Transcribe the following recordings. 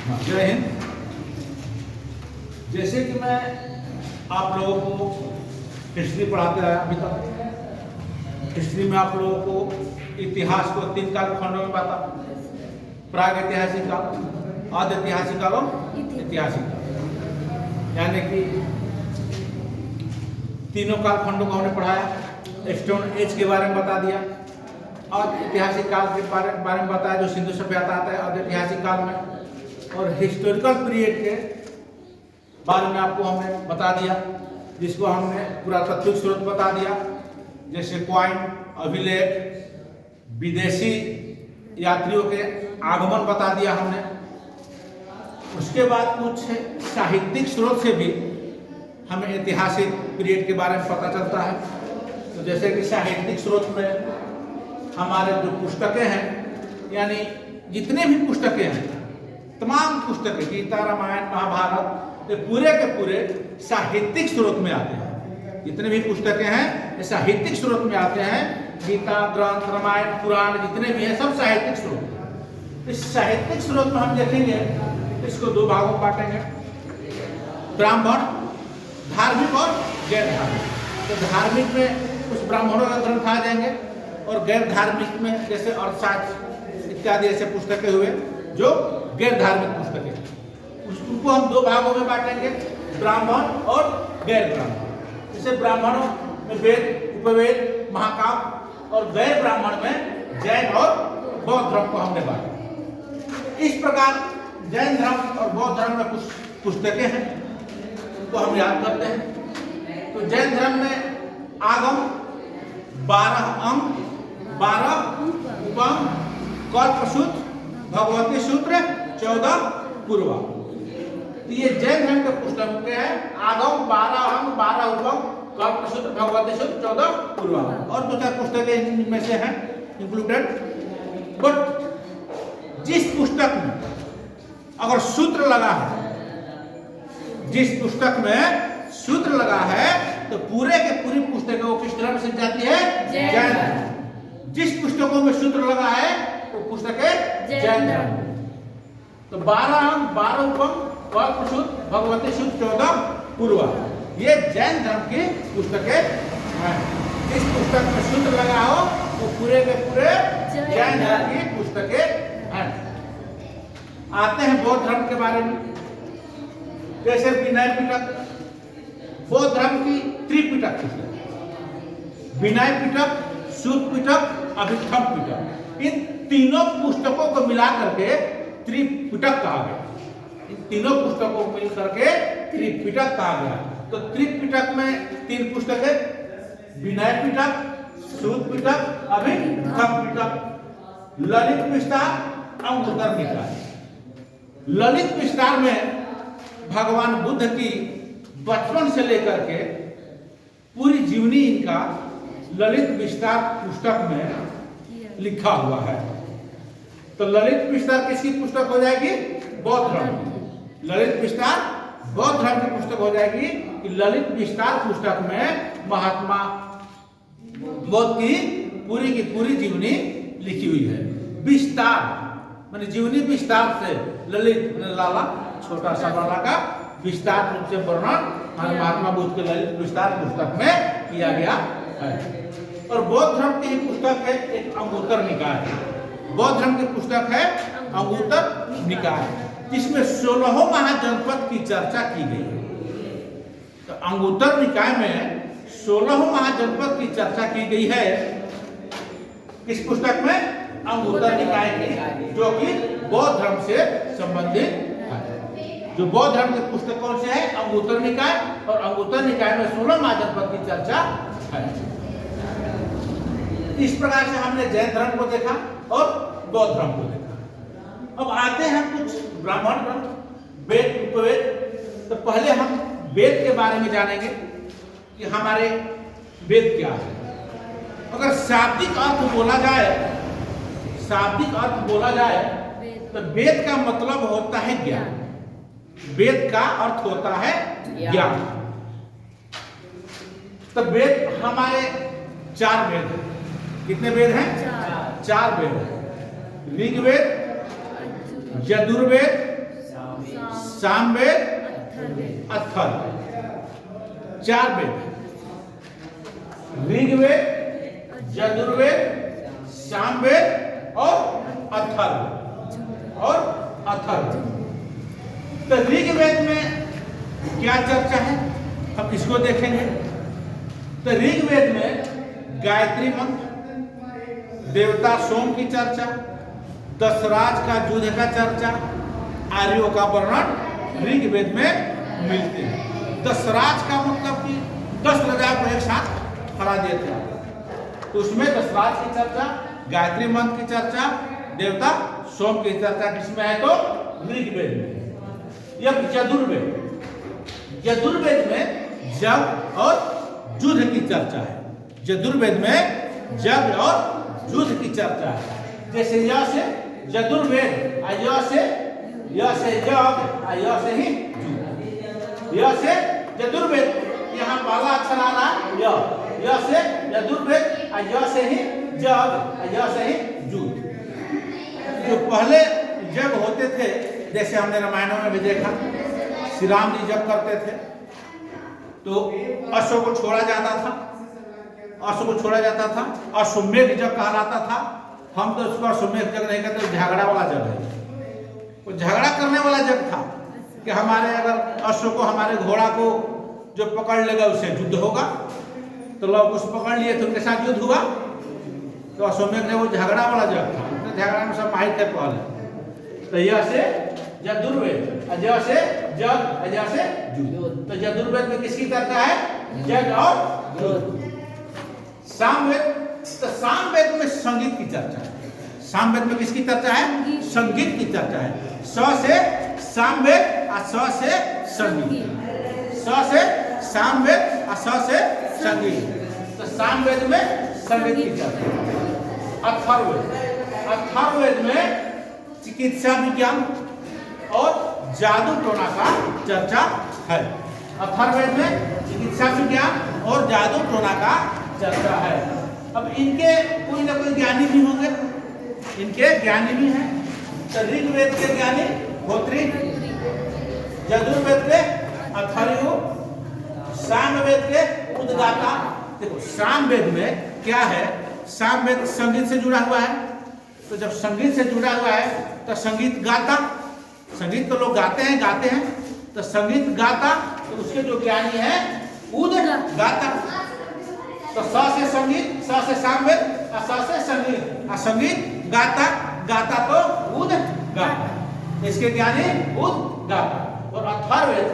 हाँ, जय हिंद। जैसे कि मैं आप लोगों को हिस्ट्री पढ़ाते आया अभी तक। हिस्ट्री में आप लोगों को इतिहास को 3 कालखंडों में बांटा, प्राग ऐतिहासिक काल, आदि ऐतिहासिक काल और ऐतिहासिक काल, यानी कि तीनों कालखंडों को हमने पढ़ाया। स्टोन एज के बारे में बता दिया और ऐतिहासिक काल के बारे में बताया जो सिंधु सभ्यता आता है आदि ऐतिहासिक काल में, और हिस्टोरिकल पीरियड के बारे में आपको हमने बता दिया, जिसको हमने पुरातात्विक स्रोत बता दिया, जैसे क्वाइन, अभिलेख, विदेशी यात्रियों के आगमन बता दिया हमने। उसके बाद कुछ साहित्यिक स्रोत से भी हमें ऐतिहासिक पीरियड के बारे में पता चलता है। तो जैसे कि साहित्यिक स्रोत में हमारे जो पुस्तकें हैं, यानी जितने भी पुस्तकें हैं, तमाम पुस्तकें, गीता, रामायण, महाभारत, ये पूरे के पूरे साहित्यिक स्रोत में आते हैं। जितने भी पुस्तकें हैं ये साहित्यिक स्रोत में आते हैं। गीता, ग्रंथ, रामायण, पुराण जितने भी हैं सब साहित्यिक स्रोत। इस साहित्यिक स्रोत में हम देखेंगे, इसको 2 भागों में बांटेंगे, ब्राह्मण, धार्मिक और गैर धार्मिक। तो धार्मिक में कुछ ब्राह्मणों के ग्रंथ आ जाएंगे और गैर धार्मिक में जैसे अर्थशास्त्र इत्यादि ऐसे पुस्तकें हुए जो गैर धार्मिक पुस्तकें, उनको हम 2 भागों में बांटेंगे, ब्राह्मण और गैर ब्राह्मण। जैसे ब्राह्मणों में वेद, उपवेद, महाकाव्य, और गैर ब्राह्मण में जैन और बौद्ध धर्म को हमने बांटा। इस प्रकार जैन धर्म और बौद्ध धर्म में कुछ पुस्तकें हैं, उनको हम याद करते हैं। तो जैन धर्म में आगम 12 अंग, 12 उपअंग, कल्पसूत्र, भगवती सूत्र, 14 पूर्वा। तो ये जैन धर्म के पुस्तक के हैं। आगम 12 अंग, 12 उपअंग, कल्पसूत्र, भगवती सूत्र, 14 पूर्वा, और 2-4 पुस्तकें इनमें से हैं इंक्लूडेड। बट जिस पुस्तक में अगर सूत्र लगा है, जिस पुस्तक में सूत्र लगा है, तो पूरे के पूरी पुस्तकें वो किस धर्म से जाती है? जैन धर्म। जिस पुस्तकों में सूत्र लगा है वो पुस्तकें जैन धर्म। तो 12 अंग, 12 उपअंग, कल्पसूत्र, भगवती सूत्र, 14 पूर्वा, ये जैन धर्म की पुस्तकें हैं। जिस पुस्तक में सूत्र लगा हो वो पूरे के पूरे जैन धर्म की पुस्तकें हैं। आते हैं बौद्ध धर्म के बारे में। जैसे विनय पिटक, बौद्ध धर्म की त्रिपिटक पुस्तक, विनय पिटक, सूत पिटक, अभिथम पिटक, इन तीनों पुस्तकों को मिला करके त्रिपिटक कहा गया। इन तीनों पुस्तकों को मिल करके त्रिपिटक कहा गया। तो त्रिपिटक में 3 पुस्तकें, विनय पिटक, सूत पिटक, अभिथम पिटक, ललित विस्तार, अंगुत्तर निकाय। ललित विस्तार में भगवान बुद्ध की बचपन से लेकर के पूरी जीवनी इनका ललित विस्तार पुस्तक में लिखा हुआ है। तो ललित विस्तार किसकी पुस्तक हो जाएगी? बौद्ध धर्म की। ललित विस्तार बौद्ध धर्म की पुस्तक हो जाएगी कि ललित विस्तार पुस्तक में महात्मा बुद्ध की पूरी जीवनी लिखी हुई है। विस्तार माने जीवनी विस्तार से, ललित लाला, छोटा सा लाला का विस्तार रूप से वर्णन महात्मा बुद्ध के ललित विस्तार पुस्तक में किया गया है। और बौद्ध धर्म की पुस्तक है एक अंगुत्तर निकाय। बौद्ध धर्म की पुस्तक है अंगुत्तर निकाय, जिसमें 16 महाजनपद की चर्चा की गई है। तो अंगुत्तर निकाय में 16 महाजनपद की चर्चा की गई है। किस पुस्तक में? अंगुत्तर निकाय की, जो कि बौद्ध धर्म से संबंधित है। जो बौद्ध धर्म की पुस्तक कौन से है? अंगुत्तर निकाय। और अंगुत्तर निकाय में 16 महाजनपद की चर्चा है। इस प्रकार से हमने जैन धर्म को देखा और बौद्ध धर्म को देखा। अब आते हैं कुछ ब्राह्मण ग्रंथ, वेद, उपवेद। तो पहले हम वेद के बारे में जानेंगे कि हमारे वेद क्या है। अगर शाब्दिक अर्थ बोला जाए, शाब्दिक अर्थ बोला जाए तो वेद का मतलब होता है ज्ञान। वेद का अर्थ होता है ज्ञान। तो वेद हमारे 4 वेद हैं। कितने वेद हैं? 4 वेद हैं। ऋग्वेद, यजुर्वेद, सामवेद, अथर्ववेद, 4 वेद। ऋग्वेद, यजुर्वेद, सामवेद और अथर्ववेद। तो ऋग्वेद में क्या चर्चा है, हम इसको देखेंगे। तो ऋग्वेद में गायत्री मंत्र, देवता सोम की चर्चा, दशराज का युद्ध का चर्चा, आर्यों का वर्णन ऋग्वेद में मिलते हैं। दशराज का मतलब कि 10 राजा को एक साथ हरा दिए थे, तो उसमें दशराज की चर्चा, गायत्री मंत्र की चर्चा, देवता सोम की चर्चा किसमें है, तो ऋग्वेद में। यह यजुर्वेद में जग और युद्ध की चर्चा है। यजुर्वेद में जग और युद्ध की चर्चा है। जैसे यह से यजुर्वेद, यह से जग, यह से ही यह से यजुर्वेद, यहाँ पहला अक्षर आ रहा है यह से यजुर्वेद, यह से ही जग, यह से ही युद्ध। जो पहले जग होते थे, जैसे हमने रामायणों में भी देखा, श्री राम जी जग करते थे तो अश्व को छोड़ा जाता था, अश्वमेध जग कहलाता था। हम तो उसको अश्वमेध जग नहीं कहते, झगड़ा वाला जग है। वो झगड़ा करने वाला जग था कि हमारे अगर अश्व को, हमारे घोड़ा को जो पकड़ लेगा उससे युद्ध होगा। तो लोग उसको पकड़ लिए तो उनके साथ युद्ध हुआ। तो अश्वमेध ने वो झगड़ा वाला जग था, झगड़ा में सब माहिर थे पहले। तो यह से यजुर्वेद, अजय से जग, अजय से युद्ध। तो यजुर्वेद में किसकी चर्चा है, जग और युद्ध। सामवेद, तो सामवेद में संगीत की चर्चा है। सामवेद में किसकी चर्चा है, संगीत की चर्चा है। स से सामवेद और स से संगीत, स से सामवेद और स से संगीत। तो सामवेद में संगीत की चर्चा। अथर्ववेद में चिकित्सा विज्ञान और जादू टोना का चर्चा है। अथर्ववेद में चिकित्सा विज्ञान और जादू टोना का चर्चा है। अब इनके कोई ना कोई ज्ञानी भी होंगे, इनके ज्ञानी भी हैं। तो ऋग्वेद के ज्ञानी होत्री, यजुर्वेद के अथर्व, सामवेद के उद्गाता। देखो सामवेद में क्या है, सामवेद संगीत से जुड़ा हुआ है। तो जब संगीत से जुड़ा हुआ है तो संगीत गाता, संगीत तो लोग गाते हैं, तो संगीत गाता, तो उसके जो ज्ञानी है उद्गाता। तो स से संगीत, स से सामवेद, स से संगीत, संगीत गाता, गाता तो उद्गाता, इसके ज्ञानी उद्गाता। और अथर्ववेद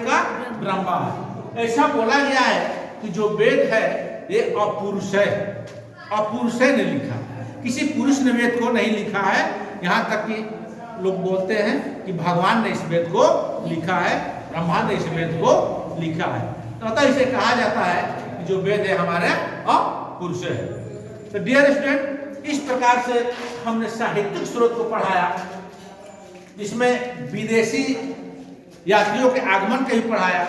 का ब्रह्मा है। ऐसा बोला गया है कि जो वेद है ये अपुरुष है, ने लिखा, किसी पुरुष ने वेद को नहीं लिखा है। यहाँ तक कि लोग बोलते हैं कि भगवान ने इस वेद को लिखा है, ब्रह्मा ने इस वेद को लिखा है। तो अतः इसे कहा जाता है कि जो वेद है हमारे अपुरुष है। तो डियर स्टूडेंट, इस प्रकार से हमने साहित्यिक स्रोत को पढ़ाया, जिसमें विदेशी यात्रियों के आगमन को भी पढ़ाया,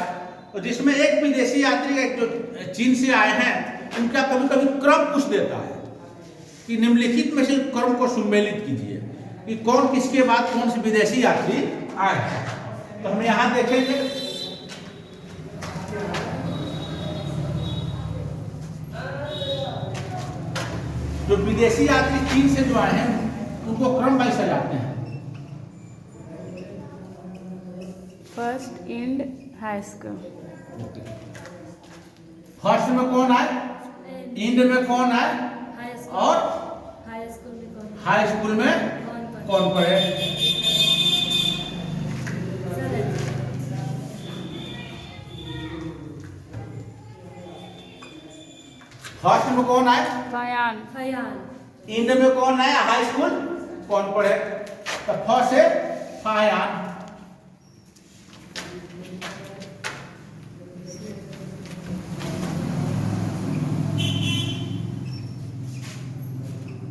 और जिसमें एक विदेशी यात्री जो चीन से आए हैं उनका कभी कभी क्रम पूछ देता है कि निम्नलिखित में से क्रम को सम्मिलित कीजिए कि कौन किसके बाद कौन से विदेशी यात्री आए हैं। तो हम यहाँ देखेंगे जो विदेशी यात्री चीन से जो आए हैं उनको क्रम वाइज सजाते हैं। फर्स्ट इंड हाई स्कूल, फर्स्ट में कौन आए, इंड में कौन आए, और हाई स्कूल में कौन पढ़े। फर्स्ट में कौन आए, फयान, इंड में कौन आए, हाई स्कूल कौन पढ़े। तो फर्स्ट है फयान,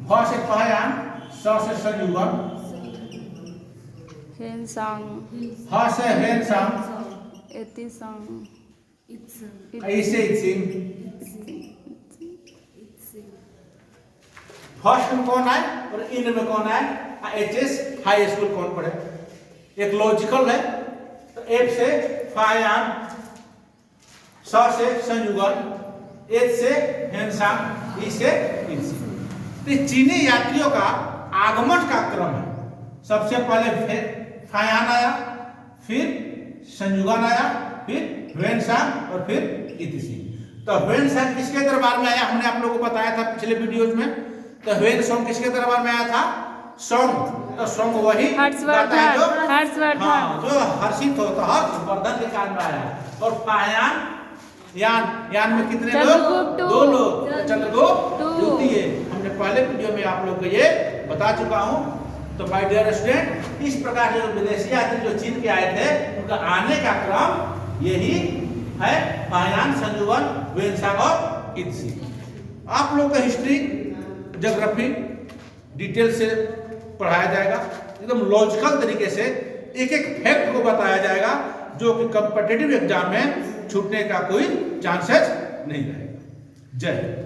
फर्स्ट है फयान, स से संयुगम, हेनसांग, ह से हेनसांग, एतिसांग, ऐसे इत्सिंग। फर्स्ट में कौन आए और इंड में कौन आए, एचएस हाई स्कूल कौन पढ़े। एक लॉजिकल है, तो एफ से फायान, स से संयुगन, एच से हेनसांग, ई से इत्सी। तो चीनी यात्रियों का आगमन का क्रम है, सबसे पहले फायान आया, फिर संयुगन आया, फिर ह्वेनसांग और फिर इत्सी। तो ह्वेनसांग किसके दरबार में आया, हमने आप लोगों को बताया था पिछले वीडियोज में। तो ह्वेनसांग किसके दरबार में आया था, सोंग। तो सोंग वही हर्षवर्धन, जो हर्षित होता हर्षवर्धन के काल में आया। और फायान यान में कितने लोग, चंद्रगुप्त 2 लोग, चंद्रगुप्त 2। द्वितीय। हमने पहले वीडियो में आप लोग को ये बता चुका हूं। तो माय डियर स्टूडेंट, इस प्रकार जो विदेशी यात्री जो चीन के आए थे उनका आने का क्रम यही है, फायान, संयुगन, ह्वेनसांग और इत्सी। आप लोग का हिस्ट्री, ज्योग्राफी डिटेल से पढ़ाया जाएगा, एकदम लॉजिकल तरीके से एक एक फैक्ट को बताया जाएगा, जो कि कॉम्पिटिटिव एग्जाम में छूटने का कोई चांसेस नहीं रहेगा। जय हिंद।